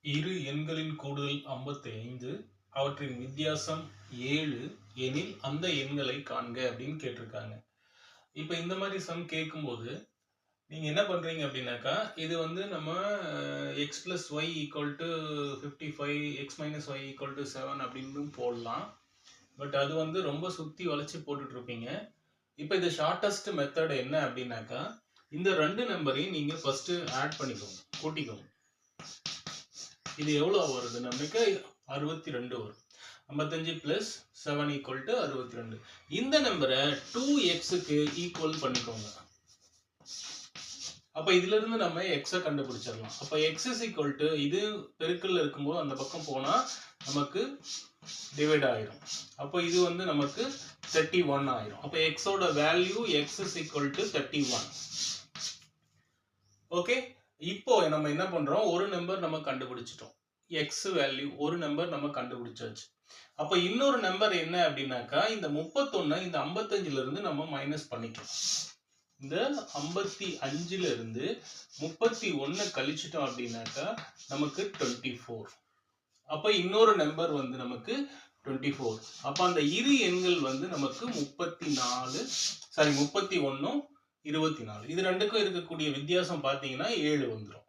இரு எண்களின் கூடுதல் 55 அவற்றின் வித்தியாசம் 7 எனில் அந்த எண்களை காண்க அப்படின்னு கேட்டிருக்காங்க. இப்ப இந்த மாதிரி சம் கேட்கும்போது நீங்க என்ன பண்றீங்க அப்படின்னாக்கா, இது வந்து நம்ம x plus y equal to 55 x minus y equal to 7 அப்படின்னு போடலாம். பட் அது வந்து ரொம்ப சுத்தி வளைச்சு போட்டுட்டு இருப்பீங்க. இப்ப இது ஷார்ட்டஸ்ட் மெத்தட் என்ன அப்படின்னாக்கா, இந்த ரெண்டு நம்பரையும் நீங்க ஃபர்ஸ்ட் ஆட் பண்ணிக்கோங்க, கூட்டிக்கோங்க. இது எவ்வளவு வருது நமக்கு 62 வரும். 55 plus 7 equal to 62. இந்த நம்பரை 2x க்கு ஈக்குவல் பண்ணிக்கோங்க. அப்ப இதுல இருந்து நம்ம x கண்டுபிடிச்சிடலாம். அப்ப x is equal to இது பெருக்கல்ல இருக்கும்போது அந்த பக்கம் போனா நமக்கு டிவைட் ஆயிரும். அப்ப இது வந்து நமக்கு 31 ஆயிரும். அப்ப x ஓட value x is equal to 31. Okay, இப்போ நம்ம என்ன பண்றோம், ஒரு நம்பர் நம்ம கண்டுபிடிச்சிட்டோம். x வேல்யூ ஒரு நம்பர் நம்ம கண்டுபிடிச்சாச்சு. அப்ப இன்னொரு நம்பர் என்ன அப்படின்னாக்கா, இந்த 31 இந்த 55ல இருந்து நம்ம மைனஸ் பண்ணிக்கலாம். இந்த 55ல இருந்து 31 கழிச்சிட்டோம் அப்படின்னாக்கா நமக்கு 24. அப்ப இன்னொரு நம்பர் வந்து நமக்கு 24. அப்ப அந்த இரு எண்கள் வந்து நமக்கு 31 24. இது ரெண்டுக்கும் இருக்கக்கூடிய வித்தியாசம் பாத்தீங்கன்னா 7 வந்துரும்.